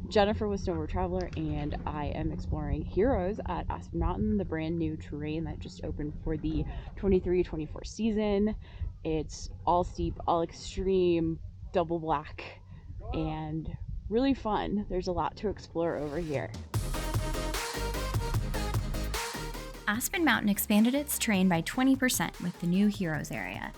Jennifer with Snowboard Traveler, and I am exploring Heroes at Aspen Mountain, the brand new terrain that just opened for the 23-24 season. It's all steep, all extreme, double black, and really fun. There's a lot to explore over here. Aspen Mountain expanded its terrain by 20% with the new Heroes area.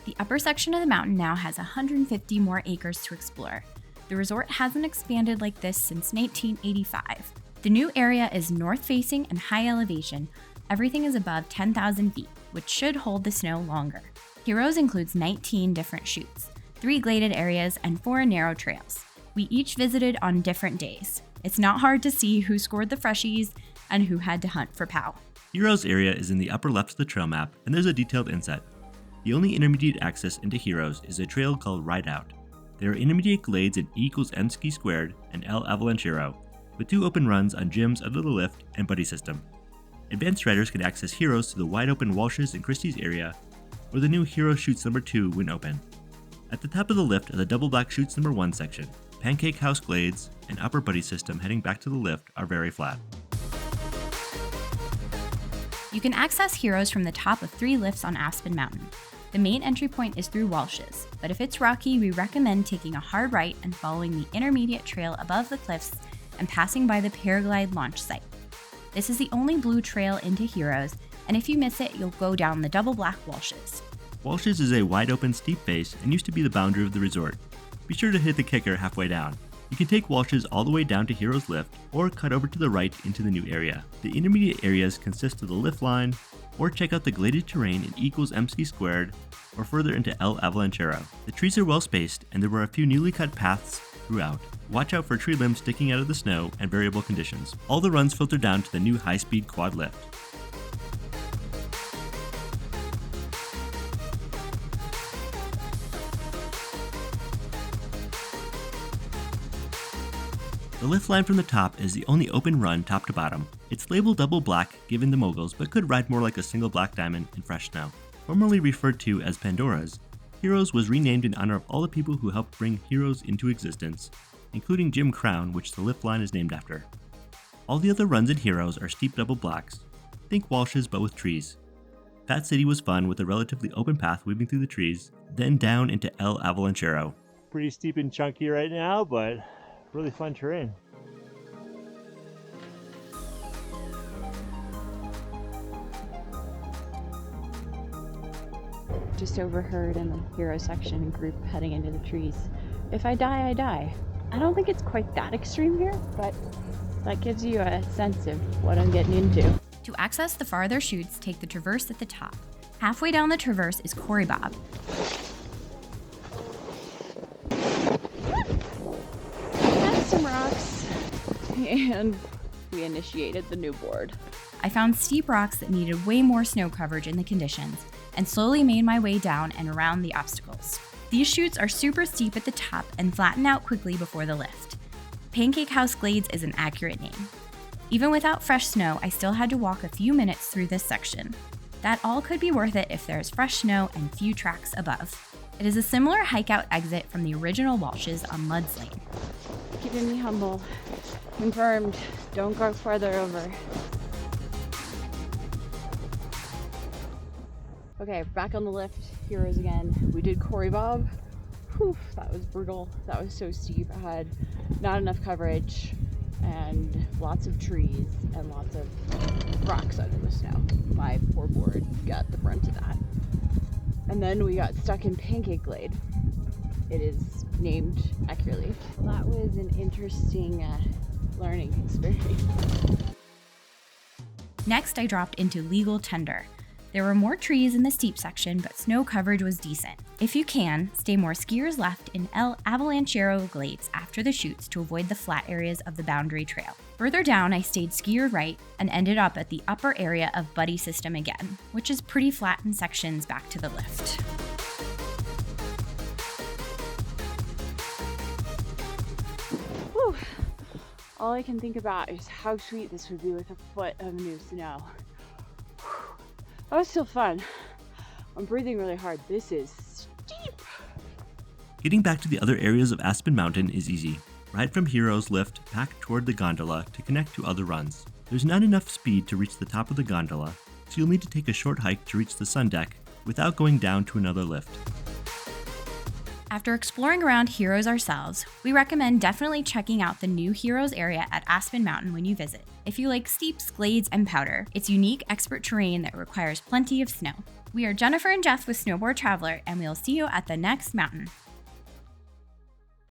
The upper section of the mountain now has 150 more acres to explore. The resort hasn't expanded like this since 1985. The new area is north-facing and high elevation. Everything is above 10,000 feet, which should hold the snow longer. Heroes includes 19 different chutes, 3 gladed areas, and 4 narrow trails. We each visited on different days. It's not hard to see who scored the freshies and who had to hunt for POW. Heroes area is in the upper left of the trail map, and there's a detailed inset. The only intermediate access into Heroes is a trail called Ride Out. There are intermediate glades in E=mc² and L Avalanchero, with 2 open runs on gyms under the lift and buddy system. Advanced riders can access Heroes to the wide open Walsh's and Christie's area, or the new Hero Chutes number 2 when open. At the top of the lift are the double black chutes number 1 section. Pancake House glades and upper buddy system heading back to the lift are very flat. You can access Heroes from the top of 3 lifts on Aspen Mountain. The main entry point is through Walsh's, but if it's rocky, we recommend taking a hard right and following the intermediate trail above the cliffs and passing by the paraglide launch site. This is the only blue trail into Heroes, and if you miss it, you'll go down the double black Walsh's. Walsh's is a wide open steep face and used to be the boundary of the resort. Be sure to hit the kicker halfway down. You can take Walsh's all the way down to Heroes Lift, or cut over to the right into the new area. The intermediate areas consist of the lift line, or check out the gladed terrain in E=mc², or further into L Avalanchero. The trees are well spaced, and there were a few newly cut paths throughout. Watch out for tree limbs sticking out of the snow and variable conditions. All the runs filter down to the new high-speed quad lift. The lift line from the top is the only open run top to bottom. It's labeled double black given the moguls, but could ride more like a single black diamond in fresh snow. Formerly referred to as Pandora's, Heroes was renamed in honor of all the people who helped bring Heroes into existence, including Jim Crown, which the lift line is named after. All the other runs in Heroes are steep double blacks. Think Walsh's but with trees. Fat City was fun with a relatively open path weaving through the trees, then down into El Avalanchero. Pretty steep and chunky right now, but really fun terrain. Just overheard in the hero section group heading into the trees. If I die, I die. I don't think it's quite that extreme here, but that gives you a sense of what I'm getting into. To access the farther chutes, take the traverse at the top. Halfway down the traverse is Corey Bob. That's some rocks. And we initiated the new board. I found steep rocks that needed way more snow coverage in the conditions, and slowly made my way down and around the obstacles. These chutes are super steep at the top and flatten out quickly before the lift. Pancake House Glades is an accurate name. Even without fresh snow, I still had to walk a few minutes through this section. That all could be worth it if there's fresh snow and few tracks above. It is a similar hike-out exit from the original Walsh's on Mudd's Lane. Keeping me humble. Confirmed. Don't go farther over. Okay, back on the lift. Heroes again. We did Corey Bob. Whew, that was brutal. That was so steep. I had not enough coverage and lots of trees and lots of rocks under the snow. My poor board got the brunt of that. And then we got stuck in Pancake Glade. It is named accurately. That was an interesting learning experience. Next, I dropped into Legal Tender. There were more trees in the steep section, but snow coverage was decent. If you can, stay more skiers left in El Avalanchero Glades after the chutes to avoid the flat areas of the boundary trail. Further down, I stayed skier right and ended up at the upper area of Buddy System again, which is pretty flat in sections back to the lift. Whew. All I can think about is how sweet this would be with a foot of new snow. That was still fun. I'm breathing really hard. This is steep. Getting back to the other areas of Aspen Mountain is easy. Ride from Heroes lift back toward the gondola to connect to other runs. There's not enough speed to reach the top of the gondola, so you'll need to take a short hike to reach the sun deck without going down to another lift. After exploring around Heroes ourselves, we recommend definitely checking out the new Heroes area at Aspen Mountain when you visit. If you like steeps, glades, and powder, it's unique, expert terrain that requires plenty of snow. We are Jennifer and Jeff with Snowboard Traveler, and we'll see you at the next mountain.